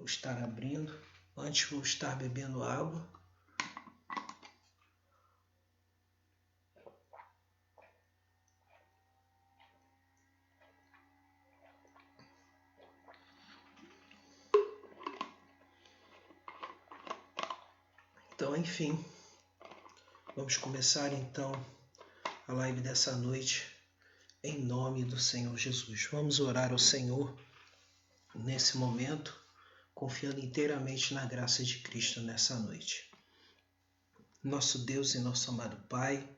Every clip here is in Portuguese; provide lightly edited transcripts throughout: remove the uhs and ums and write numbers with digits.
estar abrindo. Antes vou estar bebendo água. Então, enfim, vamos começar então a live dessa noite em nome do Senhor Jesus. Vamos orar ao Senhor nesse momento, confiando inteiramente na graça de Cristo nessa noite. Nosso Deus e nosso amado Pai,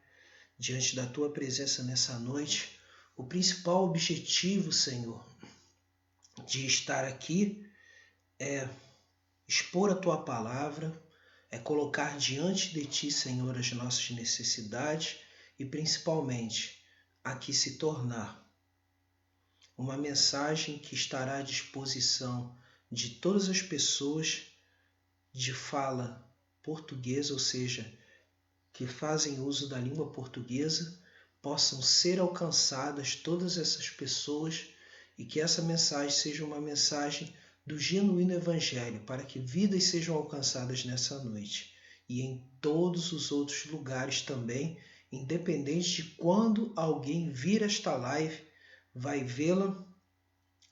diante da Tua presença nessa noite, o principal objetivo, Senhor, de estar aqui é expor a Tua palavra, é colocar diante de Ti, Senhor, as nossas necessidades e principalmente aqui se tornar uma mensagem que estará à disposição de todas as pessoas de fala portuguesa, ou seja, que fazem uso da língua portuguesa, possam ser alcançadas todas essas pessoas e que essa mensagem seja uma mensagem do genuíno Evangelho, para que vidas sejam alcançadas nessa noite e em todos os outros lugares também, independente de quando alguém vir esta live, vai vê-la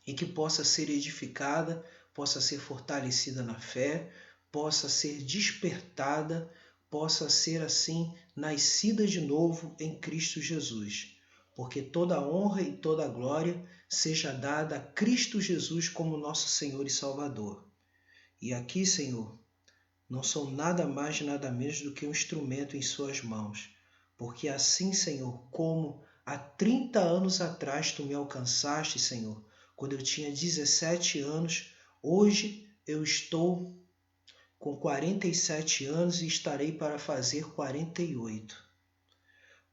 e que possa ser edificada, possa ser fortalecida na fé, possa ser despertada, possa ser assim nascida de novo em Cristo Jesus. Porque toda a honra e toda a glória seja dada a Cristo Jesus como nosso Senhor e Salvador. E aqui, Senhor, não sou nada mais, nada menos do que um instrumento em suas mãos. Porque assim, Senhor, como há 30 anos atrás tu me alcançaste, Senhor, quando eu tinha 17 anos, hoje eu estou com 47 anos e estarei para fazer 48.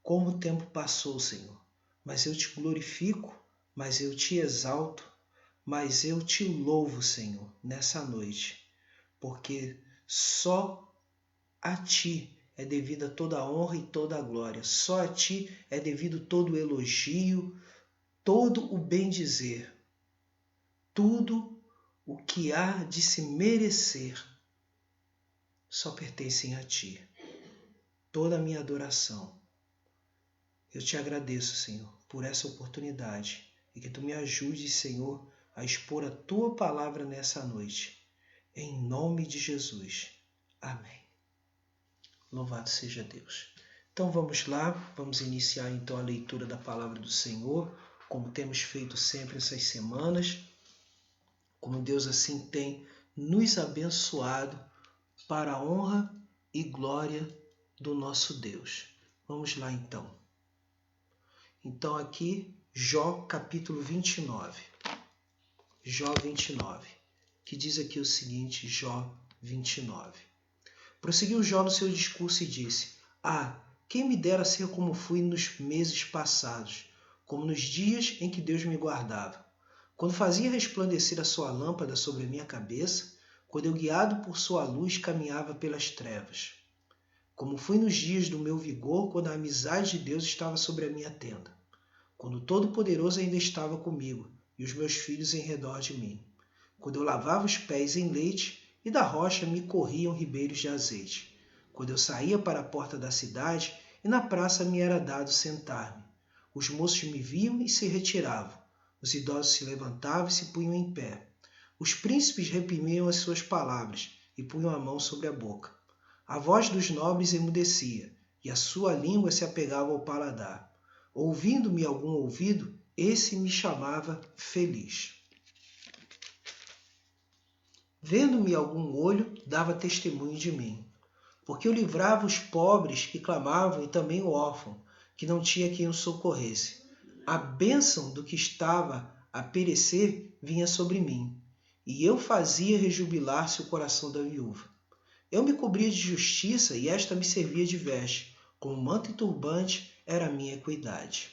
Como o tempo passou, Senhor, mas eu te glorifico, mas eu te exalto, mas eu te louvo, Senhor, nessa noite, porque só a Ti é devida toda a honra e toda a glória, só a Ti é devido todo o elogio, todo o bem-dizer, tudo o que há de se merecer só pertencem a Ti. Toda a minha adoração. Eu te agradeço, Senhor, por essa oportunidade e que Tu me ajudes, Senhor, a expor a Tua palavra nessa noite. Em nome de Jesus. Amém. Louvado seja Deus. Então vamos lá, vamos iniciar então a leitura da palavra do Senhor, como temos feito sempre essas semanas, como Deus assim tem nos abençoado para a honra e glória do nosso Deus. Vamos lá então. Então aqui, Jó capítulo 29. Jó 29, que diz aqui o seguinte, Jó 29. Prosseguiu Jó no seu discurso e disse: quem me dera ser como fui nos meses passados, como nos dias em que Deus me guardava, quando fazia resplandecer a sua lâmpada sobre a minha cabeça, quando eu, guiado por sua luz, caminhava pelas trevas. Como fui nos dias do meu vigor, quando a amizade de Deus estava sobre a minha tenda, quando o Todo-Poderoso ainda estava comigo e os meus filhos em redor de mim, quando eu lavava os pés em leite e da rocha me corriam ribeiros de azeite, quando eu saía para a porta da cidade e na praça me era dado sentar-me. Os moços me viam e se retiravam, os idosos se levantavam e se punham em pé. Os príncipes reprimiam as suas palavras e punham a mão sobre a boca. A voz dos nobres emudecia e a sua língua se apegava ao paladar. Ouvindo-me algum ouvido, esse me chamava feliz. Vendo-me algum olho, dava testemunho de mim. Porque eu livrava os pobres que clamavam e também o órfão, que não tinha quem o socorresse. A bênção do que estava a perecer vinha sobre mim, e eu fazia rejubilar-se o coração da viúva. Eu me cobria de justiça e esta me servia de veste, como manto e turbante era a minha equidade.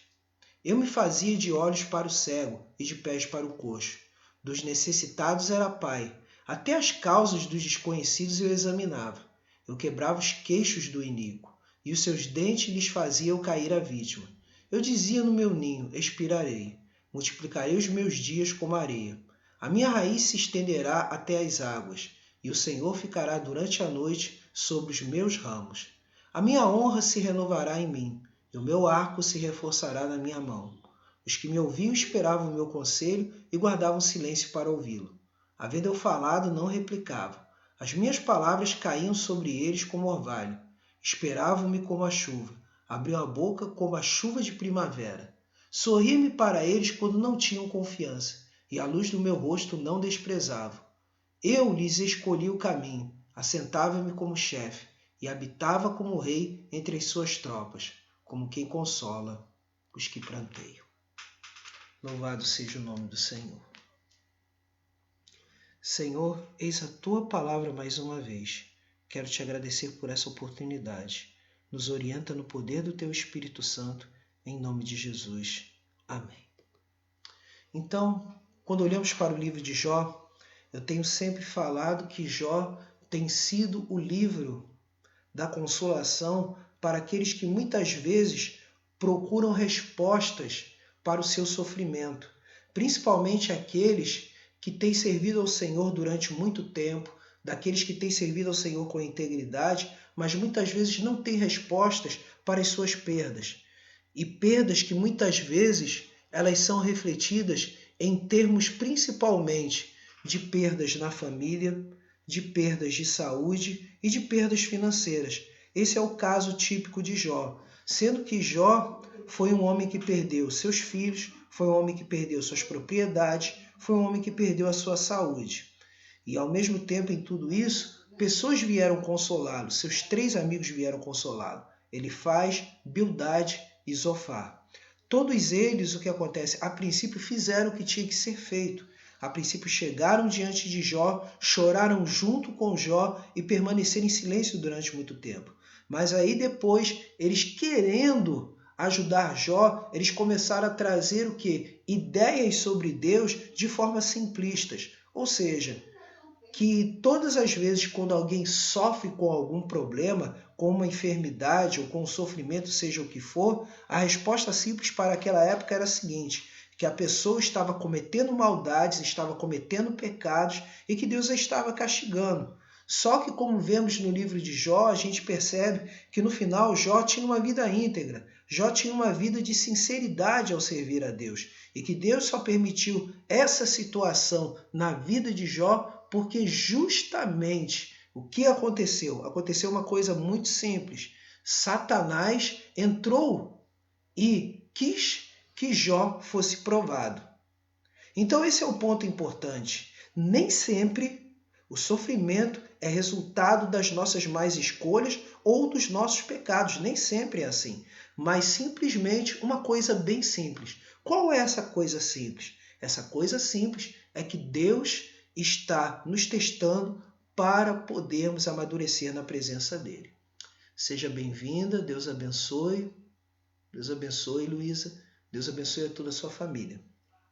Eu me fazia de olhos para o cego e de pés para o coxo. Dos necessitados era pai, até as causas dos desconhecidos eu examinava. Eu quebrava os queixos do iníquo, e os seus dentes lhes faziam cair a vítima. Eu dizia no meu ninho, expirarei, multiplicarei os meus dias como areia. A minha raiz se estenderá até as águas, e o Senhor ficará durante a noite sobre os meus ramos. A minha honra se renovará em mim, e o meu arco se reforçará na minha mão. Os que me ouviam esperavam o meu conselho e guardavam silêncio para ouvi-lo. Havendo eu falado, não replicavam. As minhas palavras caíam sobre eles como orvalho. Esperavam-me como a chuva. Abriam a boca como a chuva de primavera. Sorria-me para eles quando não tinham confiança, e a luz do meu rosto não desprezavam. Eu lhes escolhi o caminho, assentava-me como chefe, e habitava como rei entre as suas tropas, como quem consola os que pranteiam. Louvado seja o nome do Senhor. Senhor, eis a tua palavra mais uma vez. Quero te agradecer por essa oportunidade. Nos orienta no poder do teu Espírito Santo, em nome de Jesus. Amém. Então, quando olhamos para o livro de Jó, eu tenho sempre falado que Jó tem sido o livro da consolação para aqueles que muitas vezes procuram respostas para o seu sofrimento, principalmente aqueles que têm servido ao Senhor durante muito tempo, daqueles que têm servido ao Senhor com integridade, mas muitas vezes não têm respostas para as suas perdas. E perdas que muitas vezes elas são refletidas em termos principalmente de perdas na família, de perdas de saúde e de perdas financeiras. Esse é o caso típico de Jó, sendo que Jó foi um homem que perdeu seus filhos, foi um homem que perdeu suas propriedades, foi um homem que perdeu a sua saúde. E ao mesmo tempo, em tudo isso, pessoas vieram consolá-lo, seus 3 amigos vieram consolá-lo, Elifaz, Bildade e Zofar. Todos eles, o que acontece? A princípio fizeram o que tinha que ser feito. A princípio chegaram diante de Jó, choraram junto com Jó e permaneceram em silêncio durante muito tempo. Mas aí depois, eles querendo ajudar Jó, eles começaram a trazer o quê? Ideias sobre Deus de forma simplistas. Ou seja, que todas as vezes quando alguém sofre com algum problema, com uma enfermidade ou com um sofrimento, seja o que for, a resposta simples para aquela época era a seguinte, que a pessoa estava cometendo maldades, estava cometendo pecados e que Deus a estava castigando. Só que, como vemos no livro de Jó, a gente percebe que no final Jó tinha uma vida íntegra, Jó tinha uma vida de sinceridade ao servir a Deus e que Deus só permitiu essa situação na vida de Jó porque justamente o que aconteceu? Aconteceu uma coisa muito simples. Satanás entrou e quis que Jó fosse provado. Então esse é um ponto importante. Nem sempre o sofrimento é resultado das nossas más escolhas ou dos nossos pecados. Nem sempre é assim. Mas simplesmente uma coisa bem simples. Qual é essa coisa simples? Essa coisa simples é que Deus está nos testando para podermos amadurecer na presença dele. Seja bem-vinda, Deus abençoe. Deus abençoe, Luísa. Deus abençoe a toda a sua família.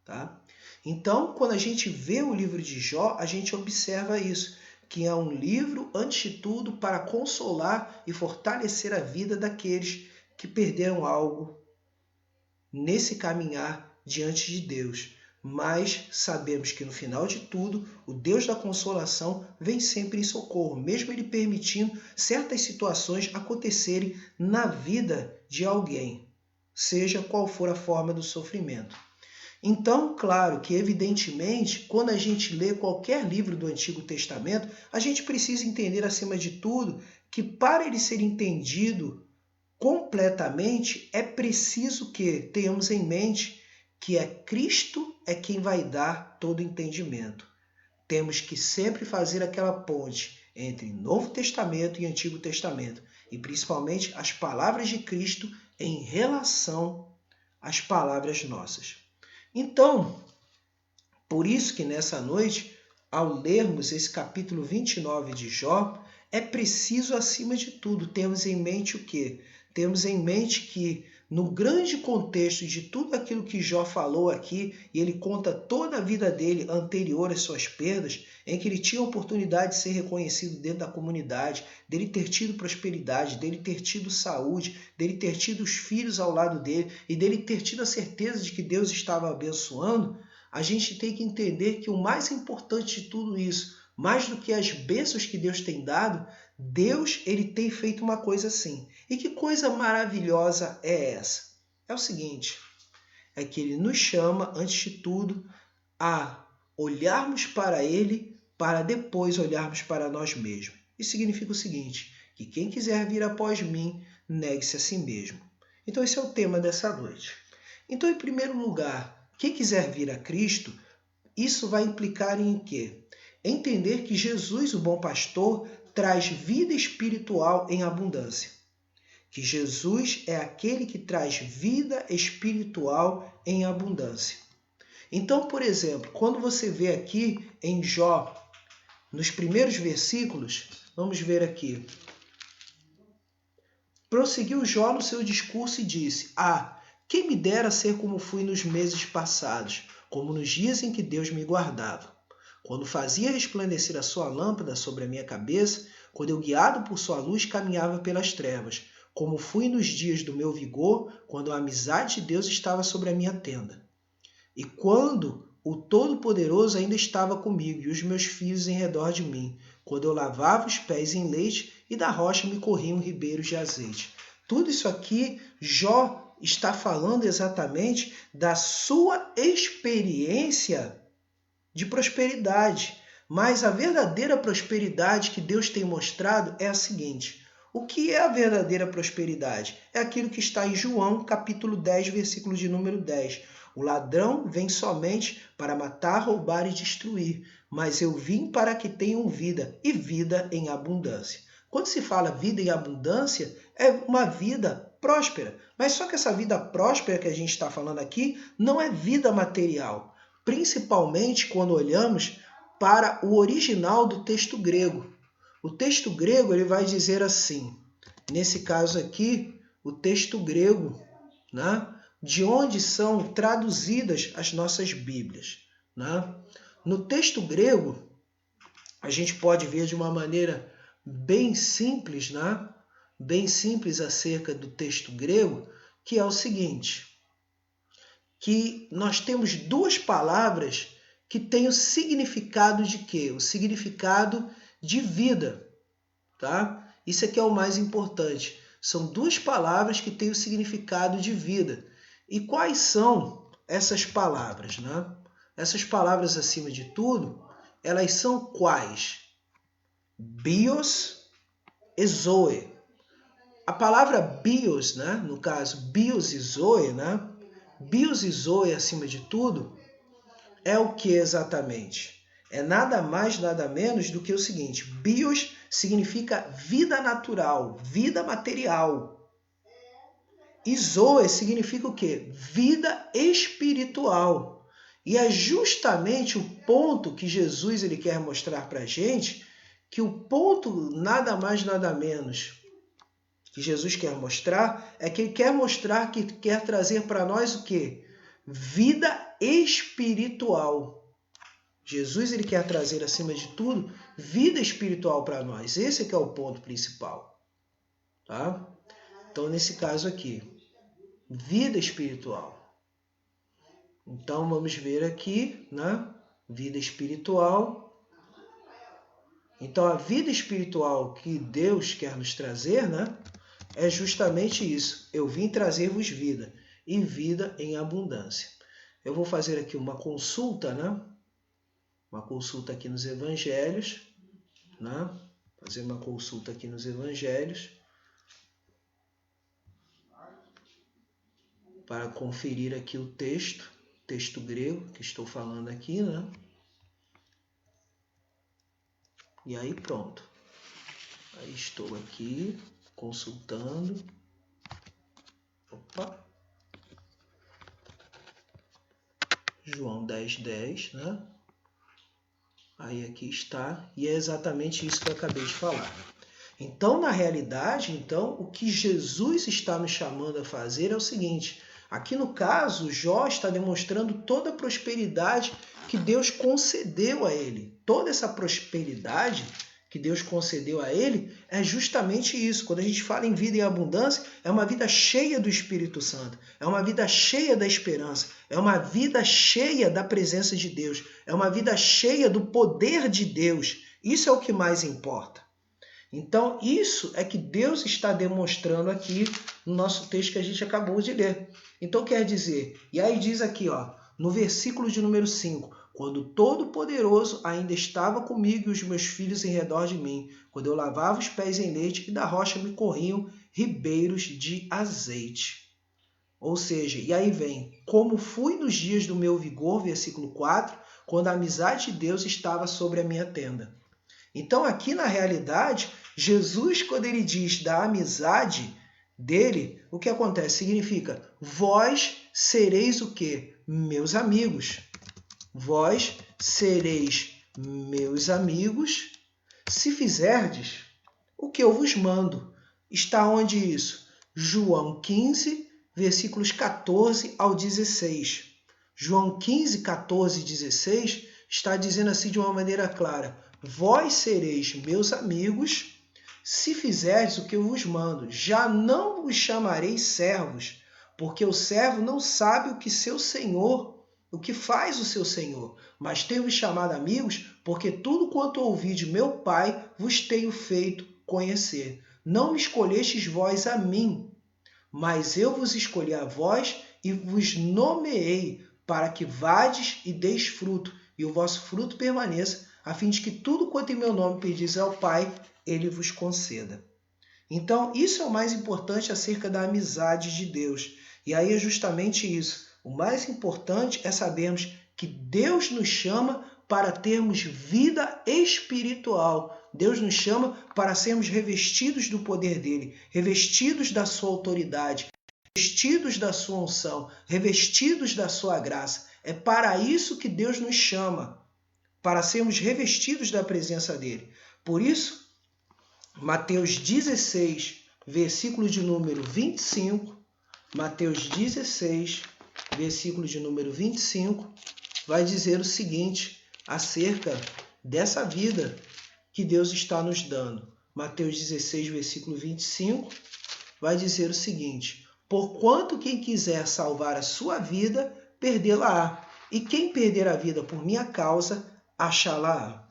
Tá? Então, quando a gente vê o livro de Jó, a gente observa isso, que é um livro, antes de tudo, para consolar e fortalecer a vida daqueles que perderam algo nesse caminhar diante de Deus. Mas sabemos que no final de tudo, o Deus da consolação vem sempre em socorro, mesmo ele permitindo certas situações acontecerem na vida de alguém, seja qual for a forma do sofrimento. Então, claro que evidentemente, quando a gente lê qualquer livro do Antigo Testamento, a gente precisa entender acima de tudo que para ele ser entendido completamente, é preciso que tenhamos em mente que é Cristo é quem vai dar todo entendimento. Temos que sempre fazer aquela ponte entre Novo Testamento e Antigo Testamento, e principalmente as palavras de Cristo em relação às palavras nossas. Então, por isso que nessa noite, ao lermos esse capítulo 29 de Jó, é preciso, acima de tudo, termos em mente o quê? Temos em mente que, no grande contexto de tudo aquilo que Jó falou aqui, e ele conta toda a vida dele anterior às suas perdas, em que ele tinha a oportunidade de ser reconhecido dentro da comunidade, dele ter tido prosperidade, dele ter tido saúde, dele ter tido os filhos ao lado dele, e dele ter tido a certeza de que Deus estava abençoando, a gente tem que entender que o mais importante de tudo isso, mais do que as bênçãos que Deus tem dado, Deus ele tem feito uma coisa assim. E que coisa maravilhosa é essa? É o seguinte, é que ele nos chama, antes de tudo, a olharmos para ele para depois olharmos para nós mesmos. Isso significa o seguinte, que quem quiser vir após mim, negue-se a si mesmo. Então esse é o tema dessa noite. Então, em primeiro lugar, quem quiser vir a Cristo, isso vai implicar em quê? Entender que Jesus, o bom pastor, traz vida espiritual em abundância. Que Jesus é aquele que traz vida espiritual em abundância. Então, por exemplo, quando você vê aqui em Jó, nos primeiros versículos, vamos ver aqui. Prosseguiu Jó no seu discurso e disse: quem me dera ser como fui nos meses passados, como nos dias em que Deus me guardava. Quando fazia resplandecer a sua lâmpada sobre a minha cabeça, quando eu, guiado por sua luz, caminhava pelas trevas, como fui nos dias do meu vigor, quando a amizade de Deus estava sobre a minha tenda. E quando o Todo-Poderoso ainda estava comigo e os meus filhos em redor de mim, quando eu lavava os pés em leite e da rocha me corriam ribeiros de azeite. Tudo isso aqui, Jó está falando exatamente da sua experiência de prosperidade. Mas a verdadeira prosperidade que Deus tem mostrado é a seguinte. O que é a verdadeira prosperidade? É aquilo que está em João, capítulo 10, versículo de número 10. O ladrão vem somente para matar, roubar e destruir, mas eu vim para que tenham vida, e vida em abundância. Quando se fala vida em abundância, é uma vida próspera. Mas só que essa vida próspera que a gente está falando aqui não é vida material. Principalmente quando olhamos para o original do texto grego. O texto grego ele vai dizer assim, nesse caso aqui, o texto grego, né? De onde são traduzidas as nossas Bíblias. Né? No texto grego, a gente pode ver de uma maneira bem simples, né? Bem simples acerca do texto grego, que é o seguinte, que nós temos duas palavras que têm o significado de quê? O significado de vida. Tá? Isso aqui é o mais importante. São duas palavras que têm o significado de vida. E quais são essas palavras? Né? Essas palavras, acima de tudo, elas são quais? Bios e zoe. A palavra bios, né? No caso, bios e zoe, né? Bios e zoe, acima de tudo, é o que exatamente? É nada mais, nada menos do que o seguinte. Bios significa vida natural, vida material. E zoe significa o quê? Vida espiritual. E é justamente o ponto que Jesus ele quer mostrar para a gente, que o ponto nada mais, nada menos que Jesus quer mostrar, é que ele quer mostrar que quer trazer para nós o quê? Vida espiritual. Jesus ele quer trazer, acima de tudo, vida espiritual para nós. Esse é que é o ponto principal. Tá? Então, nesse caso aqui, vida espiritual. Então, vamos ver aqui, né? Vida espiritual. Então, a vida espiritual que Deus quer nos trazer, né? É justamente isso. Eu vim trazer-vos vida, e vida em abundância. Eu vou fazer aqui uma consulta, né? Uma consulta aqui nos evangelhos, né? Fazer uma consulta aqui nos evangelhos para conferir aqui o texto grego que estou falando aqui, né? E aí pronto. Aí estou aqui consultando. Opa. João 10:10, né? Aí aqui está, e é exatamente isso que eu acabei de falar. Então, na realidade, o que Jesus está nos chamando a fazer é o seguinte. Aqui no caso, Jó está demonstrando toda a prosperidade que Deus concedeu a ele. Toda essa prosperidade que Deus concedeu a ele é justamente isso. Quando a gente fala em vida em abundância, é uma vida cheia do Espírito Santo, é uma vida cheia da esperança, é uma vida cheia da presença de Deus, é uma vida cheia do poder de Deus. Isso é o que mais importa. Então, isso é que Deus está demonstrando aqui no nosso texto que a gente acabou de ler. Então, quer dizer, e aí diz aqui, no versículo de número 5, quando o Todo-Poderoso ainda estava comigo e os meus filhos em redor de mim, quando eu lavava os pés em leite e da rocha me corriam ribeiros de azeite. Ou seja, e aí vem, como fui nos dias do meu vigor, versículo 4, quando a amizade de Deus estava sobre a minha tenda. Então aqui na realidade, Jesus, quando ele diz da amizade dele, o que acontece? Significa, vós sereis o quê? Meus amigos. Vós sereis meus amigos se fizerdes o que eu vos mando. Está onde isso? João 15, versículos 14 ao 16. João 15, 14 e 16 está dizendo assim de uma maneira clara, vós sereis meus amigos se fizerdes o que eu vos mando. Já não vos chamarei servos, porque o servo não sabe o que faz o seu senhor, mas tenho-vos chamado amigos, porque tudo quanto ouvi de meu Pai vos tenho feito conhecer. Não me escolhestes vós a mim, mas eu vos escolhi a vós e vos nomeei para que vades e deis fruto, e o vosso fruto permaneça, a fim de que tudo quanto em meu nome pedis ao Pai, ele vos conceda. Então, isso é o mais importante acerca da amizade de Deus. E aí é justamente isso. O mais importante é sabermos que Deus nos chama para termos vida espiritual. Deus nos chama para sermos revestidos do poder dele, revestidos da sua autoridade, revestidos da sua unção, revestidos da sua graça. É para isso que Deus nos chama, para sermos revestidos da presença dele. Por isso, Mateus 16, versículo de número 25, Mateus 16, versículo de número 25, vai dizer o seguinte acerca dessa vida que Deus está nos dando. Mateus 16, versículo 25, vai dizer o seguinte, porquanto quem quiser salvar a sua vida, perdê-la-á, e quem perder a vida por minha causa, achá-la-á.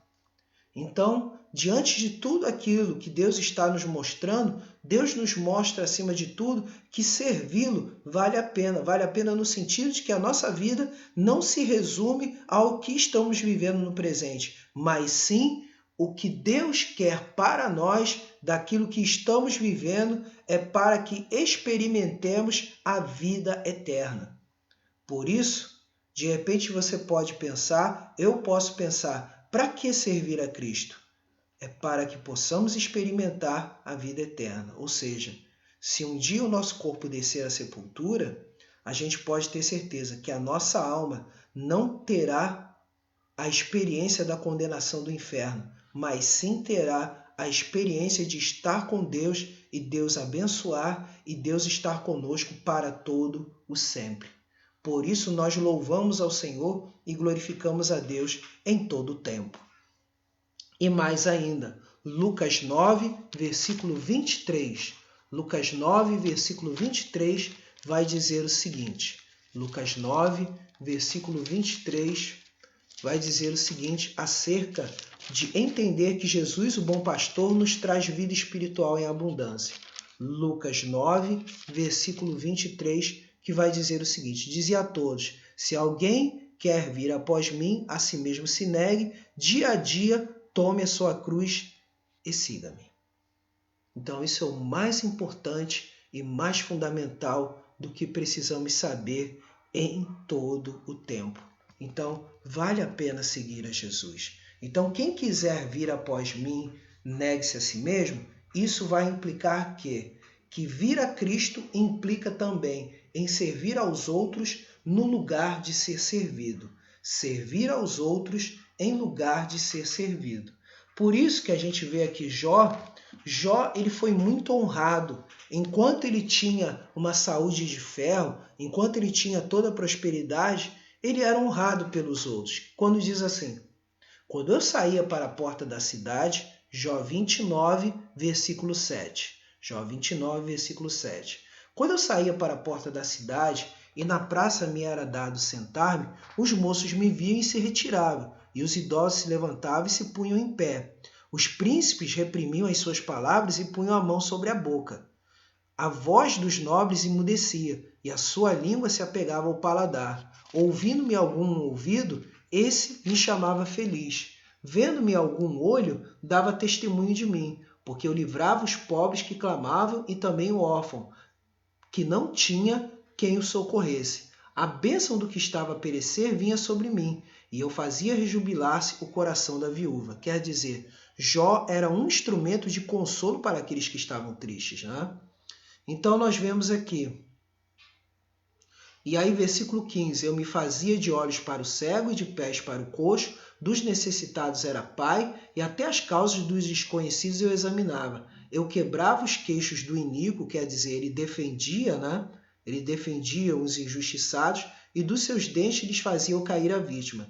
Então, diante de tudo aquilo que Deus está nos mostrando, Deus nos mostra, acima de tudo, que servi-lo vale a pena no sentido de que a nossa vida não se resume ao que estamos vivendo no presente, mas sim o que Deus quer para nós daquilo que estamos vivendo é para que experimentemos a vida eterna. Por isso, de repente você pode pensar, eu posso pensar, para que servir a Cristo? É para que possamos experimentar a vida eterna. Ou seja, se um dia o nosso corpo descer à sepultura, a gente pode ter certeza que a nossa alma não terá a experiência da condenação do inferno, mas sim terá a experiência de estar com Deus e Deus abençoar e Deus estar conosco para todo o sempre. Por isso nós louvamos ao Senhor e glorificamos a Deus em todo o tempo. E mais ainda, Lucas 9, versículo 23. Lucas 9, versículo 23 vai dizer o seguinte. Lucas 9, versículo 23 vai dizer o seguinte acerca de entender que Jesus, o bom pastor, nos traz vida espiritual em abundância. Lucas 9, versículo 23, que vai dizer o seguinte, dizia a todos, se alguém quer vir após mim, a si mesmo se negue, dia a dia tome a sua cruz e siga-me. Então isso é o mais importante e mais fundamental do que precisamos saber em todo o tempo. Então vale a pena seguir a Jesus. Então quem quiser vir após mim, negue-se a si mesmo, isso vai implicar que vir a Cristo implica também em servir aos outros no lugar de ser servido. Servir aos outros em lugar de ser servido. Por isso que a gente vê aqui Jó ele foi muito honrado. Enquanto ele tinha uma saúde de ferro, enquanto ele tinha toda a prosperidade, ele era honrado pelos outros. Quando diz assim, quando eu saía para a porta da cidade, Jó 29, versículo 7. Jó 29, versículo 7. Quando eu saía para a porta da cidade e na praça me era dado sentar-me, os moços me viam e se retiravam, e os idosos se levantavam e se punham em pé. Os príncipes reprimiam as suas palavras e punham a mão sobre a boca. A voz dos nobres emudecia, e a sua língua se apegava ao paladar. Ouvindo-me algum no ouvido, esse me chamava feliz. Vendo-me algum olho, dava testemunho de mim, porque eu livrava os pobres que clamavam e também o órfão, que não tinha quem o socorresse. A bênção do que estava a perecer vinha sobre mim, e eu fazia rejubilar-se o coração da viúva. Quer dizer, Jó era um instrumento de consolo para aqueles que estavam tristes, né? Então nós vemos aqui. E aí, versículo 15, eu me fazia de olhos para o cego e de pés para o coxo, dos necessitados era pai, e até as causas dos desconhecidos eu examinava. Eu quebrava os queixos do iníquo, quer dizer, ele defendia, né? Ele defendia os injustiçados, e dos seus dentes lhes fazia eu cair a vítima.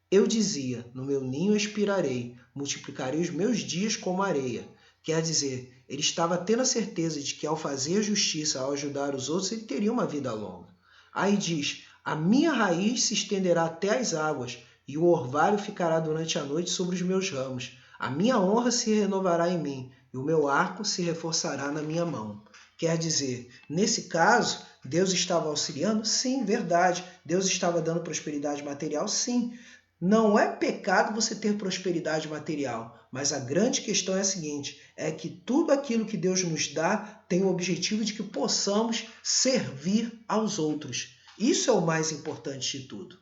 Eu dizia, no meu ninho expirarei, multiplicarei os meus dias como areia. Quer dizer, ele estava tendo a certeza de que ao fazer justiça, ao ajudar os outros, ele teria uma vida longa. Aí diz, a minha raiz se estenderá até as águas, e o orvalho ficará durante a noite sobre os meus ramos. A minha honra se renovará em mim, e o meu arco se reforçará na minha mão. Quer dizer, nesse caso, Deus estava auxiliando? Sim, verdade. Deus estava dando prosperidade material? Sim. Não é pecado você ter prosperidade material, mas a grande questão é a seguinte, é que tudo aquilo que Deus nos dá tem o objetivo de que possamos servir aos outros. Isso é o mais importante de tudo,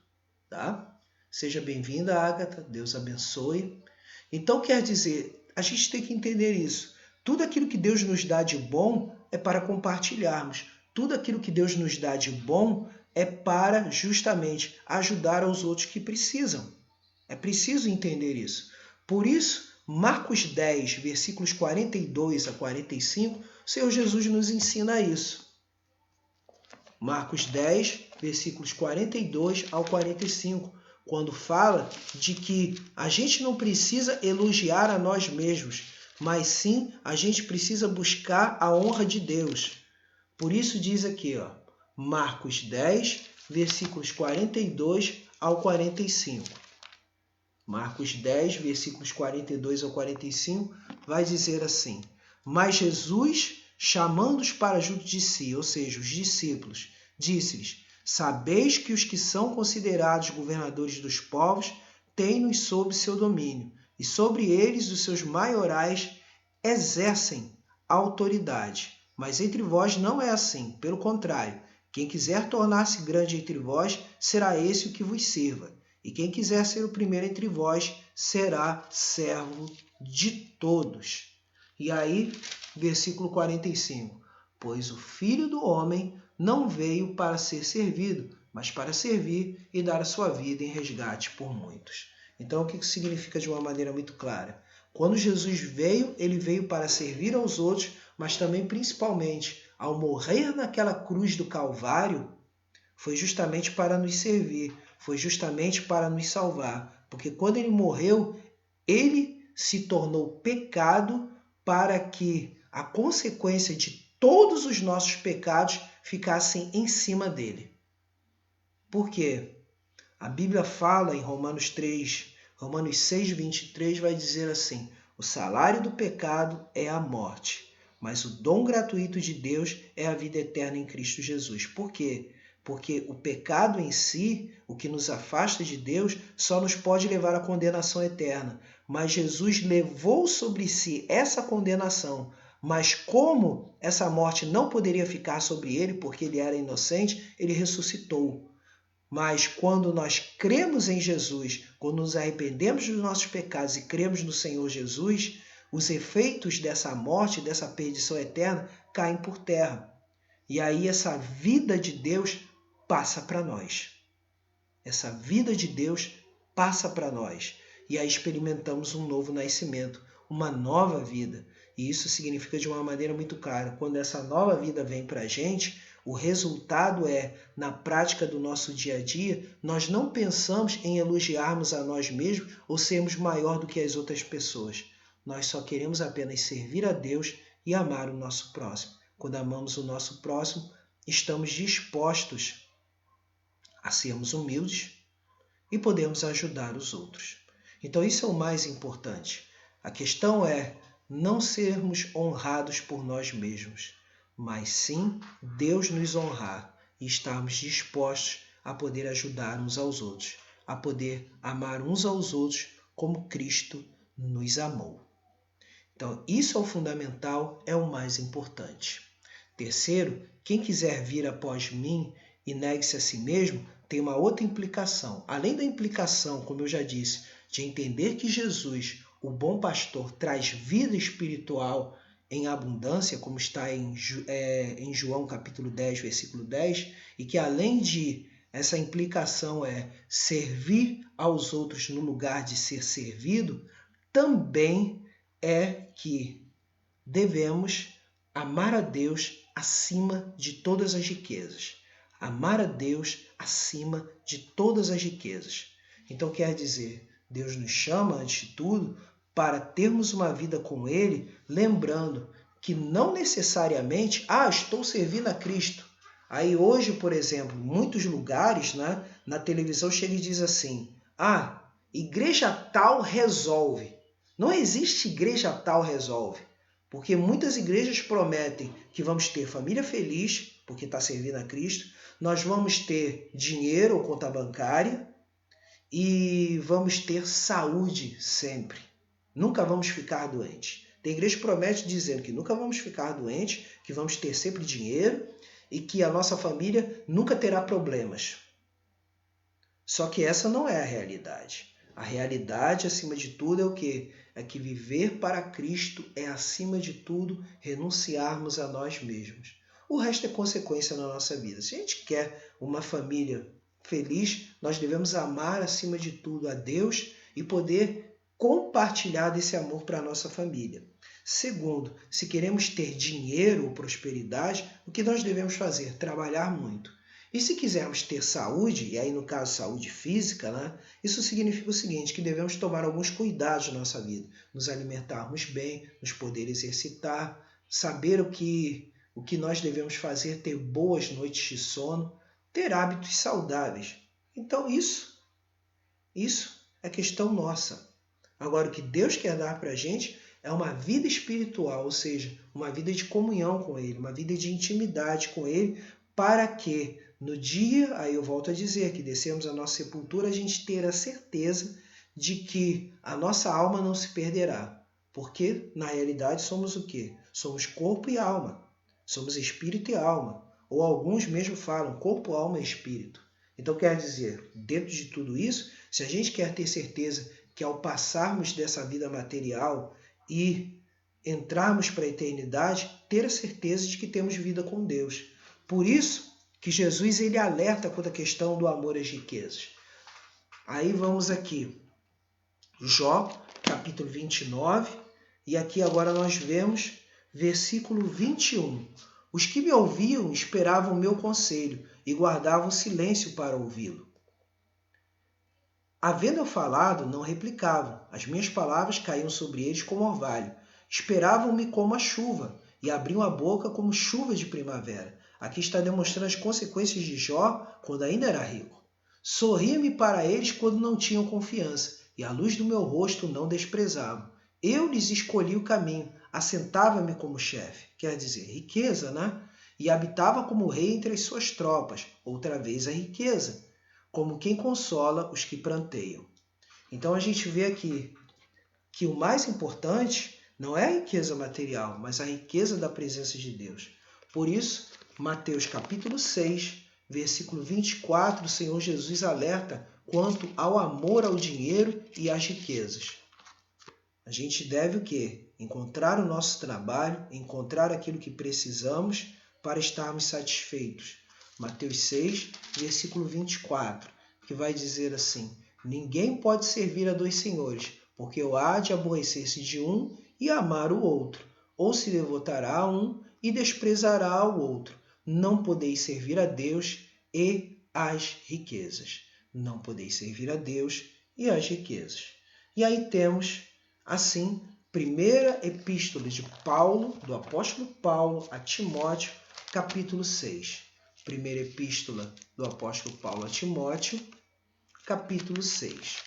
tá? Seja bem-vinda, Ágata, Deus abençoe. Então, quer dizer, a gente tem que entender isso. Tudo aquilo que Deus nos dá de bom é para compartilharmos. Tudo aquilo que Deus nos dá de bom é para justamente ajudar aos outros que precisam. É preciso entender isso. Por isso, Marcos 10, versículos 42 a 45, o Senhor Jesus nos ensina isso. Marcos 10, versículos 42 ao 45, quando fala de que a gente não precisa elogiar a nós mesmos, mas sim a gente precisa buscar a honra de Deus. Por isso diz aqui, ó, Marcos 10, versículos 42 ao 45. Marcos 10, versículos 42 ao 45, vai dizer assim, mas Jesus, chamando-os para junto de si, ou seja, os discípulos, disse-lhes, sabeis que os que são considerados governadores dos povos têm-nos sob seu domínio, e sobre eles os seus maiorais exercem autoridade. Mas entre vós não é assim, pelo contrário, quem quiser tornar-se grande entre vós, será esse o que vos sirva. E quem quiser ser o primeiro entre vós, será servo de todos. E aí, versículo 45. Pois o Filho do Homem não veio para ser servido, mas para servir e dar a sua vida em resgate por muitos. Então, o que isso significa de uma maneira muito clara? Quando Jesus veio, ele veio para servir aos outros, mas também, principalmente, ao morrer naquela cruz do Calvário, foi justamente para nos servir, foi justamente para nos salvar. Porque quando ele morreu, ele se tornou pecado para que a consequência de todos os nossos pecados ficassem em cima dele. Por quê? A Bíblia fala em Romanos 6, 23, vai dizer assim, o salário do pecado é a morte, mas o dom gratuito de Deus é a vida eterna em Cristo Jesus. Por quê? Porque o pecado em si, o que nos afasta de Deus, só nos pode levar à condenação eterna. Mas Jesus levou sobre si essa condenação. Mas como essa morte não poderia ficar sobre ele, porque ele era inocente, ele ressuscitou. Mas quando nós cremos em Jesus, quando nos arrependemos dos nossos pecados e cremos no Senhor Jesus, os efeitos dessa morte, dessa perdição eterna, caem por terra. E aí essa vida de Deus passa para nós. Essa vida de Deus passa para nós. E aí experimentamos um novo nascimento, uma nova vida. E isso significa de uma maneira muito clara. Quando essa nova vida vem para a gente, o resultado é, na prática do nosso dia a dia, nós não pensamos em elogiarmos a nós mesmos ou sermos maior do que as outras pessoas. nós só queremos apenas servir a Deus e amar o nosso próximo. Quando amamos o nosso próximo, estamos dispostos a sermos humildes e podemos ajudar os outros. Então isso é o mais importante. A questão é não sermos honrados por nós mesmos, mas sim Deus nos honrar e estarmos dispostos a poder ajudar uns aos outros, a poder amar uns aos outros como Cristo nos amou. Então isso é o fundamental, é o mais importante. Terceiro, quem quiser vir após mim e negue-se a si mesmo, tem uma outra implicação. Além da implicação, como eu já disse, de entender que Jesus, o bom pastor, traz vida espiritual em abundância, como está em João capítulo 10, versículo 10, e que além de essa implicação é servir aos outros no lugar de ser servido, também é que devemos amar a Deus acima de todas as riquezas. Amar a Deus acima de todas as riquezas. Então quer dizer, Deus nos chama, antes de tudo, para termos uma vida com Ele, lembrando que não necessariamente, estou servindo a Cristo. Aí hoje, por exemplo, muitos lugares, na televisão chega e diz assim, igreja tal resolve. Não existe igreja tal resolve. Porque muitas igrejas prometem que vamos ter família feliz, porque está servindo a Cristo, nós vamos ter dinheiro ou conta bancária e vamos ter saúde sempre. Nunca vamos ficar doentes. Tem igreja que promete dizendo que nunca vamos ficar doentes, que vamos ter sempre dinheiro e que a nossa família nunca terá problemas. Só que essa não é a realidade. A realidade, acima de tudo, é o quê? É que viver para Cristo é, acima de tudo, renunciarmos a nós mesmos. O resto é consequência na nossa vida. Se a gente quer uma família feliz, nós devemos amar, acima de tudo, a Deus e poder compartilhar desse amor para a nossa família. Segundo, se queremos ter dinheiro ou prosperidade, o que nós devemos fazer? Trabalhar muito. E se quisermos ter saúde, e aí no caso saúde física, isso significa o seguinte, que devemos tomar alguns cuidados na nossa vida. Nos alimentarmos bem, nos poder exercitar, saber o que nós devemos fazer, ter boas noites de sono, ter hábitos saudáveis. Então isso é questão nossa. Agora o que Deus quer dar para a gente é uma vida espiritual, ou seja, uma vida de comunhão com Ele, uma vida de intimidade com Ele, para que no dia, aí eu volto a dizer, que descemos a nossa sepultura, a gente ter a certeza de que a nossa alma não se perderá. Porque, na realidade, somos o quê? Somos corpo e alma. Somos espírito e alma. Ou alguns mesmo falam corpo, alma e espírito. Então, quer dizer, dentro de tudo isso, se a gente quer ter certeza que ao passarmos dessa vida material e entrarmos para a eternidade, ter a certeza de que temos vida com Deus. Por isso que Jesus ele alerta quanto à questão do amor às riquezas. Aí vamos aqui, Jó, capítulo 29, e aqui agora nós vemos versículo 21. Os que me ouviam esperavam o meu conselho e guardavam silêncio para ouvi-lo. Havendo eu falado, não replicavam. As minhas palavras caíam sobre eles como orvalho. Esperavam-me como a chuva e abriam a boca como chuva de primavera. Aqui está demonstrando as consequências de Jó quando ainda era rico. Sorria-me para eles quando não tinham confiança, e a luz do meu rosto não desprezavam. Eu lhes escolhi o caminho, assentava-me como chefe, quer dizer, riqueza, E habitava como rei entre as suas tropas, outra vez a riqueza, como quem consola os que pranteiam. Então a gente vê aqui que o mais importante não é a riqueza material, mas a riqueza da presença de Deus. Por isso, Mateus capítulo 6, versículo 24, o Senhor Jesus alerta quanto ao amor ao dinheiro e às riquezas. A gente deve o quê? Encontrar o nosso trabalho, encontrar aquilo que precisamos para estarmos satisfeitos. Mateus 6, versículo 24, que vai dizer assim: ninguém pode servir a dois senhores, porque ou há de aborrecer-se de um e amar o outro, ou se devotará a um e desprezará ao outro. Não podeis servir a Deus e às riquezas. Não podeis servir a Deus e às riquezas. E aí temos, assim, Primeira epístola de Paulo, do apóstolo Paulo a Timóteo, capítulo 6. Primeira epístola do apóstolo Paulo a Timóteo, capítulo 6.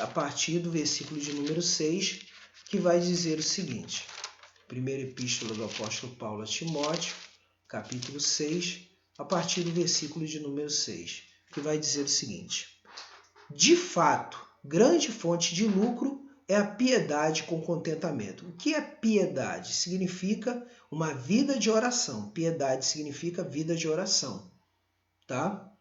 A partir do versículo de número 6, que vai dizer o seguinte. Primeira epístola do apóstolo Paulo a Timóteo, capítulo 6, a partir do versículo de número 6, que vai dizer o seguinte. De fato, grande fonte de lucro é a piedade com contentamento. O que é piedade? Significa uma vida de oração. Piedade significa vida de oração. Tá?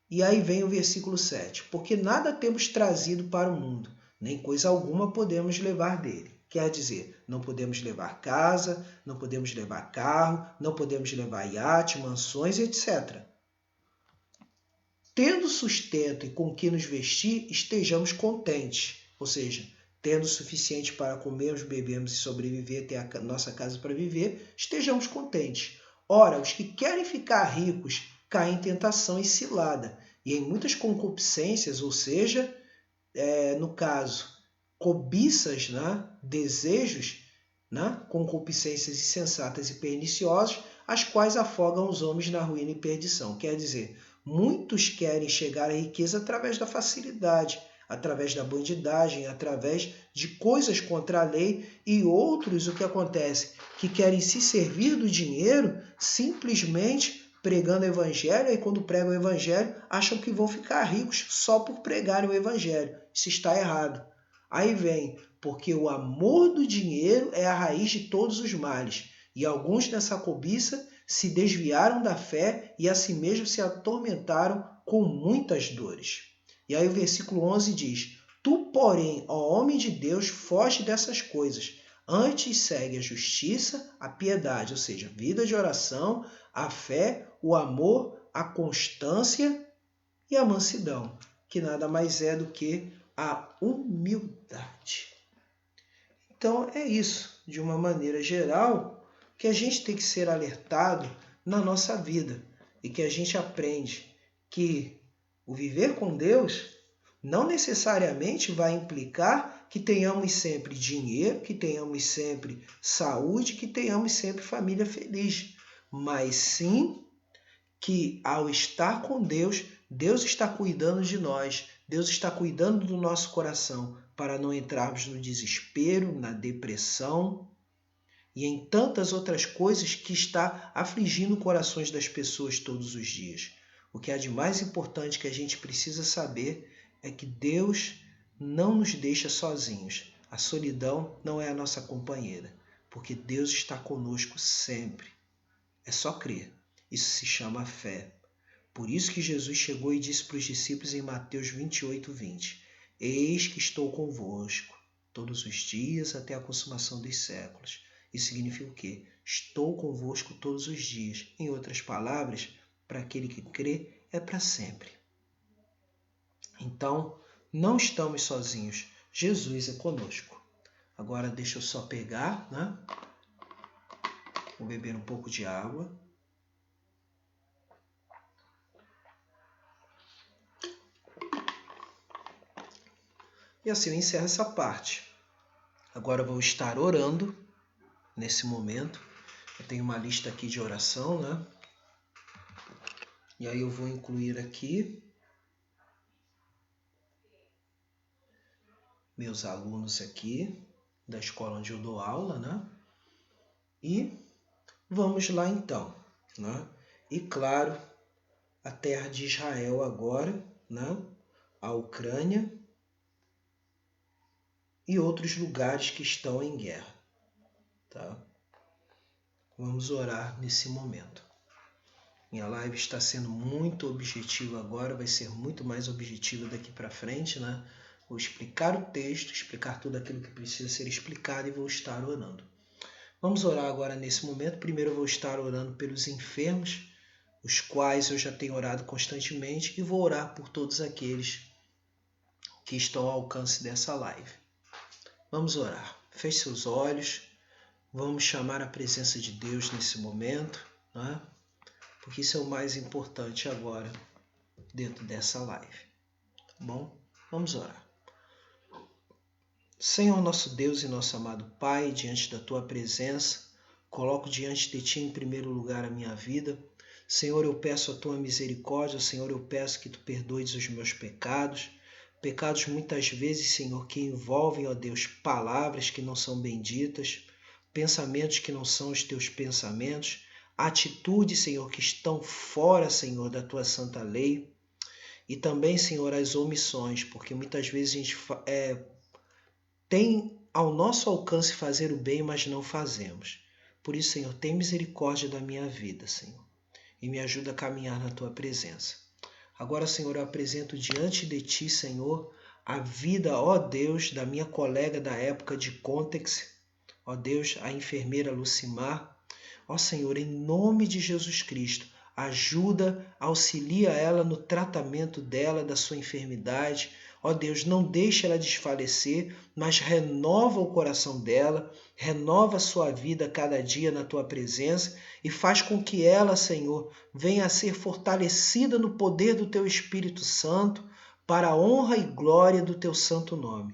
E aí vem o versículo 7. Porque nada temos trazido para o mundo, nem coisa alguma podemos levar dele. Quer dizer, não podemos levar casa, não podemos levar carro, não podemos levar iate, mansões, etc. Tendo sustento e com que nos vestir, estejamos contentes. Ou seja, tendo o suficiente para comermos, bebermos e sobreviver, ter a nossa casa para viver, estejamos contentes. Ora, os que querem ficar ricos caem em tentação e cilada, e em muitas concupiscências, ou seja, no caso, cobiças, né? Desejos, né? Concupiscências insensatas e perniciosas, as quais afogam os homens na ruína e perdição. Quer dizer, muitos querem chegar à riqueza através da facilidade, através da bandidagem, através de coisas contra a lei, e outros, o que acontece? Que querem se servir do dinheiro simplesmente pregando o evangelho, e quando pregam o evangelho, acham que vão ficar ricos só por pregarem o evangelho. Isso está errado. Aí vem, porque o amor do dinheiro é a raiz de todos os males, e alguns nessa cobiça se desviaram da fé e a si mesmos se atormentaram com muitas dores. E aí o versículo 11 diz, tu, porém, ó homem de Deus, foge dessas coisas, antes segue a justiça, a piedade, ou seja, vida de oração, a fé, o amor, a constância e a mansidão, que nada mais é do que a humildade. Então é isso, de uma maneira geral, que a gente tem que ser alertado na nossa vida e que a gente aprende que o viver com Deus não necessariamente vai implicar que tenhamos sempre dinheiro, que tenhamos sempre saúde, que tenhamos sempre família feliz, mas sim que ao estar com Deus, Deus está cuidando de nós, Deus está cuidando do nosso coração para não entrarmos no desespero, na depressão e em tantas outras coisas que está afligindo corações das pessoas todos os dias. O que é de mais importante que a gente precisa saber é que Deus não nos deixa sozinhos. A solidão não é a nossa companheira, porque Deus está conosco sempre. É só crer. Isso se chama fé. Por isso que Jesus chegou e disse para os discípulos em Mateus 28:20: Eis que estou convosco todos os dias até a consumação dos séculos. Isso significa o quê? Estou convosco todos os dias. Em outras palavras, para aquele que crê, é para sempre. Então, não estamos sozinhos. Jesus é conosco. Agora deixa eu só pegar, né? Vou beber um pouco de água. E assim eu encerro essa parte. Agora eu vou estar orando nesse momento. Eu tenho uma lista aqui de oração, né? E aí eu vou incluir aqui meus alunos aqui da escola onde eu dou aula, né? E vamos lá então, né? E claro, a terra de Israel agora, né? A Ucrânia e outros lugares que estão em guerra, tá? Vamos orar nesse momento. Minha live está sendo muito objetiva agora, vai ser muito mais objetiva daqui para frente, né? Vou explicar o texto, explicar tudo aquilo que precisa ser explicado e vou estar orando. Vamos orar agora nesse momento. Primeiro eu vou estar orando pelos enfermos, os quais eu já tenho orado constantemente, e vou orar por todos aqueles que estão ao alcance dessa live. Vamos orar. Feche seus olhos. Vamos chamar a presença de Deus nesse momento, né? Porque isso é o mais importante agora dentro dessa live. Tá bom? Vamos orar. Senhor nosso Deus e nosso amado Pai, diante da Tua presença, coloco diante de Ti em primeiro lugar a minha vida. Senhor, eu peço a Tua misericórdia, Senhor, eu peço que Tu perdoes os meus pecados. Pecados muitas vezes, Senhor, que envolvem, ó Deus, palavras que não são benditas, pensamentos que não são os Teus pensamentos, atitudes, Senhor, que estão fora, Senhor, da Tua santa lei. E também, Senhor, as omissões, porque muitas vezes a gente tem ao nosso alcance fazer o bem, mas não fazemos. Por isso, Senhor, tem misericórdia da minha vida, Senhor, e me ajuda a caminhar na Tua presença. Agora, Senhor, eu apresento diante de Ti, Senhor, a vida, ó Deus, da minha colega da época de Contex, ó Deus, a enfermeira Lucimar. Ó Senhor, em nome de Jesus Cristo, ajuda, auxilia ela no tratamento dela, da sua enfermidade. Ó Deus, não deixe ela desfalecer, mas renova o coração dela, renova a sua vida cada dia na Tua presença e faz com que ela, Senhor, venha a ser fortalecida no poder do Teu Espírito Santo para a honra e glória do Teu santo nome.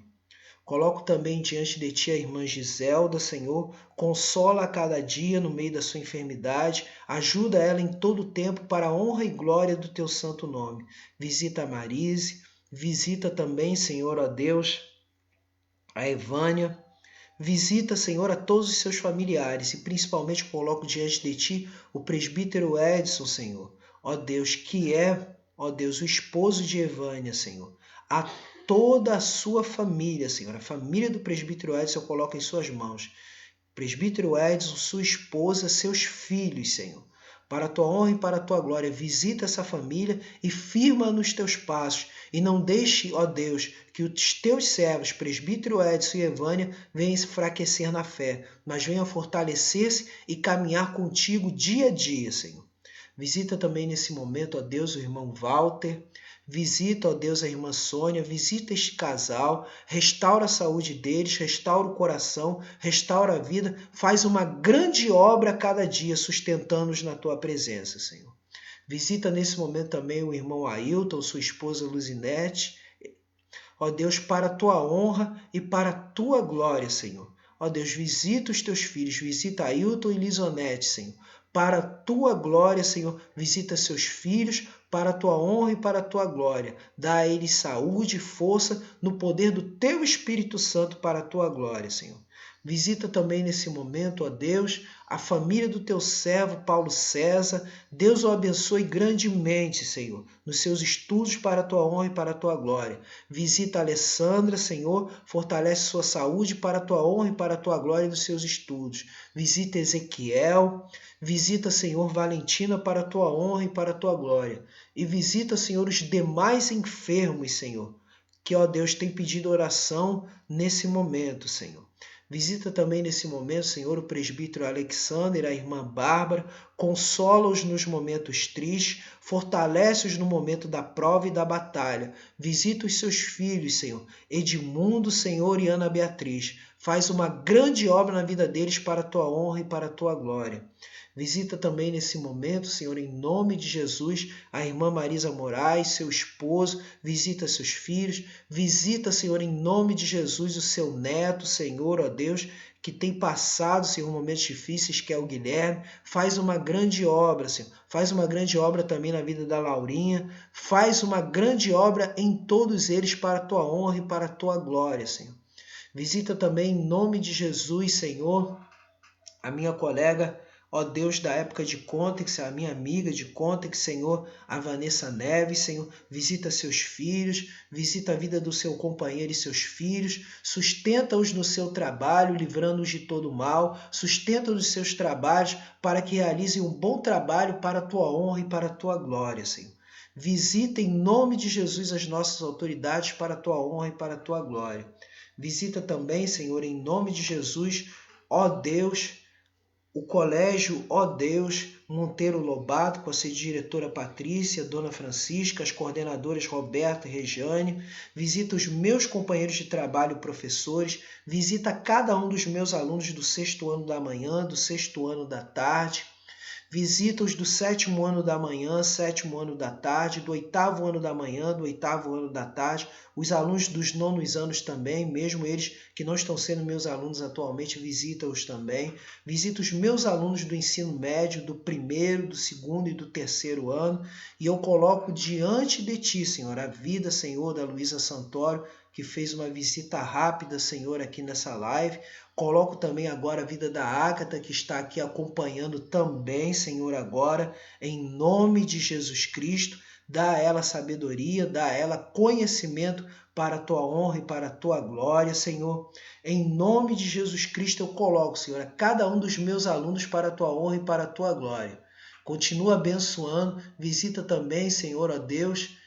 Coloco também diante de Ti a irmã Giselda, Senhor, consola a cada dia no meio da sua enfermidade, ajuda ela em todo o tempo para a honra e glória do Teu santo nome. Visita a Marise, visita também, Senhor, ó Deus, a Evânia, visita, Senhor, a todos os seus familiares e principalmente coloco diante de Ti o presbítero Edson, Senhor, ó Deus, que é, ó Deus, o esposo de Evânia, Senhor, a toda a sua família, Senhor, a família do presbítero Edson eu coloco em suas mãos. Presbítero Edson, sua esposa, seus filhos, Senhor. Para a Tua honra e para a Tua glória, visita essa família e firma nos Teus passos. E não deixe, ó Deus, que os Teus servos, presbítero Edson e Evânia, venham se enfraquecer na fé, mas venham fortalecer-se e caminhar contigo dia a dia, Senhor. Visita também nesse momento, ó Deus, o irmão Walter. Visita, ó Deus, a irmã Sônia, visita este casal, restaura a saúde deles, restaura o coração, restaura a vida, faz uma grande obra a cada dia, sustentando-os na Tua presença, Senhor. Visita nesse momento também o irmão Ailton, sua esposa Luzinete, ó Deus, para a Tua honra e para a Tua glória, Senhor. Ó Deus, visita os Teus filhos, visita Ailton e Lisonete, Senhor. Para a Tua glória, Senhor, visita seus filhos, para a Tua honra e para a Tua glória. Dá a eles saúde e força no poder do Teu Espírito Santo para a Tua glória, Senhor. Visita também nesse momento, ó Deus, a família do Teu servo Paulo César. Deus o abençoe grandemente, Senhor, nos seus estudos para a Tua honra e para a Tua glória. Visita a Alessandra, Senhor, fortalece sua saúde para a Tua honra e para a Tua glória dos seus estudos. Visita Ezequiel. Visita, Senhor, Valentina para a Tua honra e para a Tua glória. E visita, Senhor, os demais enfermos, Senhor, que, ó Deus, tem pedido oração nesse momento, Senhor. Visita também nesse momento, Senhor, o presbítero Alexander, a irmã Bárbara, consola-os nos momentos tristes, fortalece-os no momento da prova e da batalha. Visita os seus filhos, Senhor, Edmundo, Senhor, e Ana Beatriz. Faz uma grande obra na vida deles para a Tua honra e para a Tua glória. Visita também nesse momento, Senhor, em nome de Jesus, a irmã Marisa Moraes, seu esposo, visita seus filhos, visita, Senhor, em nome de Jesus, o seu neto, Senhor, ó Deus, que tem passado, Senhor, momentos difíceis, que é o Guilherme. Faz uma grande obra, Senhor. Faz uma grande obra também na vida da Laurinha. Faz uma grande obra em todos eles para a Tua honra e para a Tua glória, Senhor. Visita também em nome de Jesus, Senhor, a minha colega, ó Deus, da época de Contex, a minha amiga de Contex, Senhor, a Vanessa Neves, Senhor, visita seus filhos, visita a vida do seu companheiro e seus filhos, sustenta-os no seu trabalho, livrando-os de todo mal, sustenta-os nos seus trabalhos para que realizem um bom trabalho para a Tua honra e para a Tua glória, Senhor. Visita em nome de Jesus as nossas autoridades para a Tua honra e para a Tua glória. Visita também, Senhor, em nome de Jesus, ó Deus, o colégio, ó Deus, Monteiro Lobato, com a sua diretora Patrícia, Dona Francisca, as coordenadoras Roberta e Regiane. Visita os meus companheiros de trabalho, professores. Visita cada um dos meus alunos do 6º ano da manhã, do 6º ano da tarde. Visita os do 7º ano da manhã, 7º ano da tarde, do 8º ano da manhã, do 8º ano da tarde, os alunos dos 9º anos também, mesmo eles que não estão sendo meus alunos atualmente, visita-os também. Visita os meus alunos do ensino médio, do 1º, do 2º e do 3º ano, e eu coloco diante de Ti, Senhor, a vida, Senhor, da Luísa Santoro, que fez uma visita rápida, Senhor, aqui nessa live. Coloco também agora a vida da Ágata, que está aqui acompanhando também, Senhor, agora, em nome de Jesus Cristo. Dá a ela sabedoria, dá a ela conhecimento para a Tua honra e para a Tua glória, Senhor. Em nome de Jesus Cristo eu coloco, Senhor, a cada um dos meus alunos para a Tua honra e para a Tua glória. Continua abençoando, visita também, Senhor, ó Deus,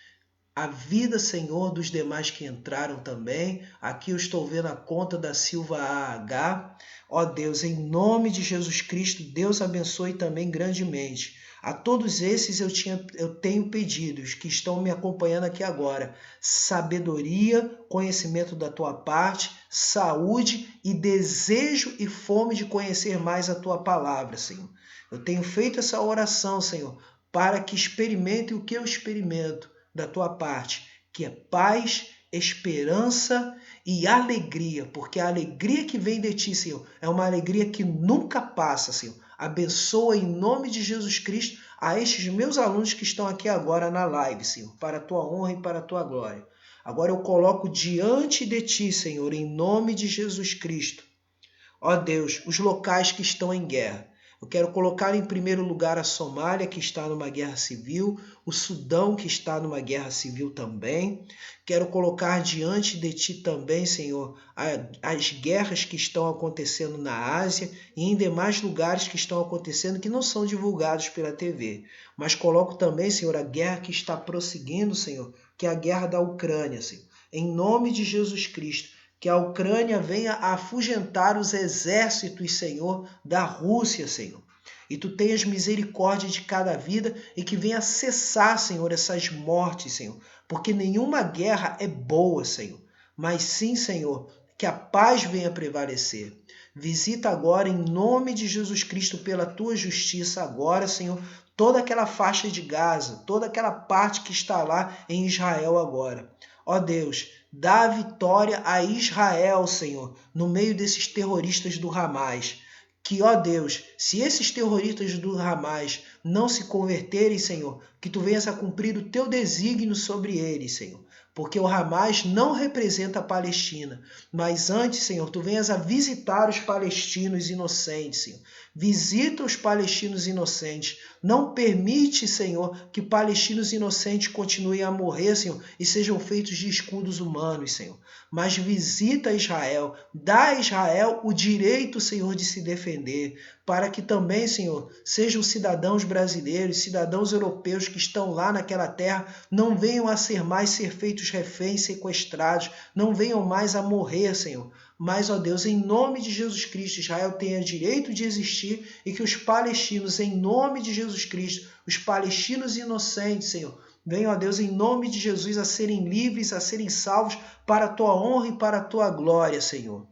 a vida, Senhor, dos demais que entraram também. Aqui eu estou vendo a conta da Silva AH. Ó Deus, em nome de Jesus Cristo, Deus abençoe também grandemente. A todos esses eu tenho pedidos que estão me acompanhando aqui agora. Sabedoria, conhecimento da Tua parte, saúde e desejo e fome de conhecer mais a Tua palavra, Senhor. Eu tenho feito essa oração, Senhor, para que experimentem o que eu experimento da Tua parte, que é paz, esperança e alegria, porque a alegria que vem de Ti, Senhor, é uma alegria que nunca passa, Senhor. Abençoa em nome de Jesus Cristo a estes meus alunos que estão aqui agora na live, Senhor, para a Tua honra e para a Tua glória. Agora eu coloco diante de Ti, Senhor, em nome de Jesus Cristo, ó Deus, os locais que estão em guerra. Eu quero colocar em primeiro lugar a Somália, que está numa guerra civil, o Sudão, que está numa guerra civil também. Quero colocar diante de Ti também, Senhor, as guerras que estão acontecendo na Ásia e em demais lugares que estão acontecendo que não são divulgados pela TV. Mas coloco também, Senhor, a guerra que está prosseguindo, Senhor, que é a guerra da Ucrânia, Senhor. Em nome de Jesus Cristo, que a Ucrânia venha a afugentar os exércitos, Senhor, da Rússia, Senhor. E Tu tenhas misericórdia de cada vida e que venha cessar, Senhor, essas mortes, Senhor. Porque nenhuma guerra é boa, Senhor. Mas sim, Senhor, que a paz venha prevalecer. Visita agora, em nome de Jesus Cristo, pela Tua justiça agora, Senhor, toda aquela faixa de Gaza, toda aquela parte que está lá em Israel agora. Ó Deus, dá a vitória a Israel, Senhor, no meio desses terroristas do Hamas. Que, ó Deus, se esses terroristas do Hamas não se converterem, Senhor, que Tu venhas a cumprir o Teu desígnio sobre eles, Senhor. Porque o Hamas não representa a Palestina, mas antes, Senhor, Tu venhas a visitar os palestinos inocentes, Senhor. Visita os palestinos inocentes. Não permite, Senhor, que palestinos inocentes continuem a morrer, Senhor, e sejam feitos de escudos humanos, Senhor. Mas visita Israel. Dá a Israel o direito, Senhor, de se defender, para que também, Senhor, sejam cidadãos brasileiros, cidadãos europeus que estão lá naquela terra, não venham a ser feitos reféns, sequestrados, não venham mais a morrer, Senhor. Mas, ó Deus, em nome de Jesus Cristo, Israel tenha direito de existir e que os palestinos, em nome de Jesus Cristo, os palestinos inocentes, Senhor, venham, ó Deus, em nome de Jesus, a serem livres, a serem salvos para a Tua honra e para a Tua glória, Senhor.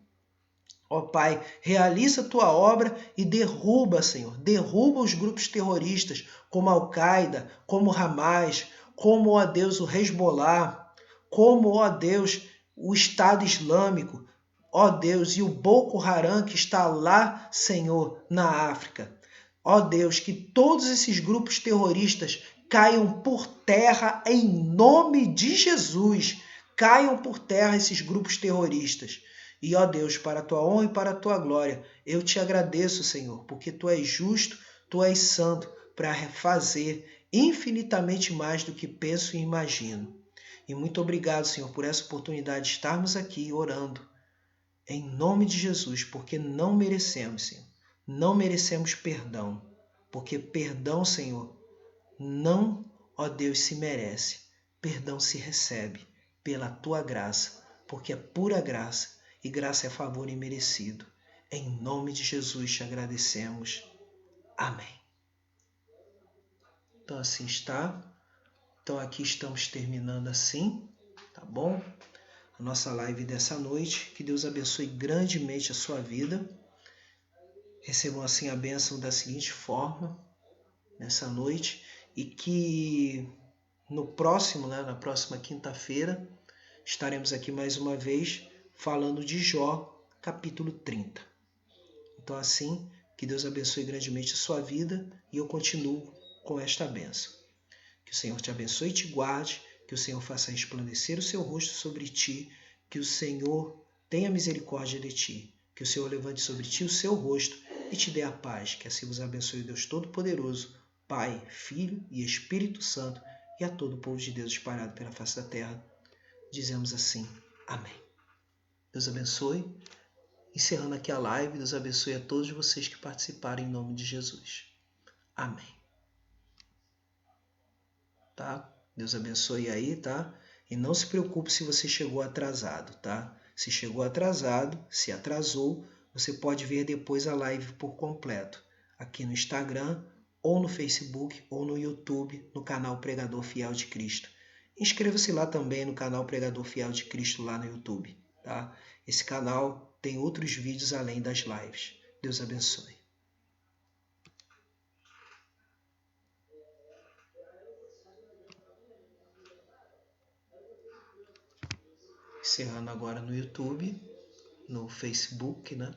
Ó Pai, realiza a Tua obra e derruba, Senhor, derruba os grupos terroristas, como a Al-Qaeda, como o Hamas, como, ó Deus, o Hezbollah, como, ó Deus, o Estado Islâmico, ó Deus, e o Boko Haram que está lá, Senhor, na África. Ó Deus, que todos esses grupos terroristas caiam por terra em nome de Jesus. Caiam por terra esses grupos terroristas. E, ó Deus, para a Tua honra e para a Tua glória, eu Te agradeço, Senhor, porque Tu és justo, Tu és santo, para fazer infinitamente mais do que penso e imagino. E muito obrigado, Senhor, por essa oportunidade de estarmos aqui orando, em nome de Jesus, porque não merecemos, Senhor. Não merecemos perdão, porque perdão, Senhor, não, ó Deus, se merece. Perdão se recebe pela Tua graça, porque é pura graça, e graça é favor imerecido. Em nome de Jesus te agradecemos. Amém. Então assim está. Então aqui estamos terminando assim, tá bom? A nossa live dessa noite. Que Deus abençoe grandemente a sua vida. Recebam assim a bênção da seguinte forma. nessa noite e que no próximo, na próxima quinta-feira, estaremos aqui mais uma vez falando de Jó, capítulo 30. Então assim, que Deus abençoe grandemente a sua vida e eu continuo com esta bênção. Que o Senhor te abençoe e te guarde, que o Senhor faça resplandecer o seu rosto sobre ti, que o Senhor tenha misericórdia de ti, que o Senhor levante sobre ti o seu rosto e te dê a paz, que assim vos abençoe o Deus Todo-Poderoso, Pai, Filho e Espírito Santo, e a todo o povo de Deus espalhado pela face da terra. Dizemos assim, amém. Deus abençoe. Encerrando aqui a live, Deus abençoe a todos vocês que participaram em nome de Jesus. Amém. Tá? Deus abençoe aí, tá? E não se preocupe se você chegou atrasado, tá? Se chegou atrasado, se atrasou, você pode ver depois a live por completo, aqui no Instagram, ou no Facebook, ou no YouTube, no canal Pregador Fiel de Cristo. Inscreva-se lá também no canal Pregador Fiel de Cristo lá no YouTube, tá? Esse canal tem outros vídeos além das lives. Deus abençoe. Encerrando agora no YouTube, no Facebook, né?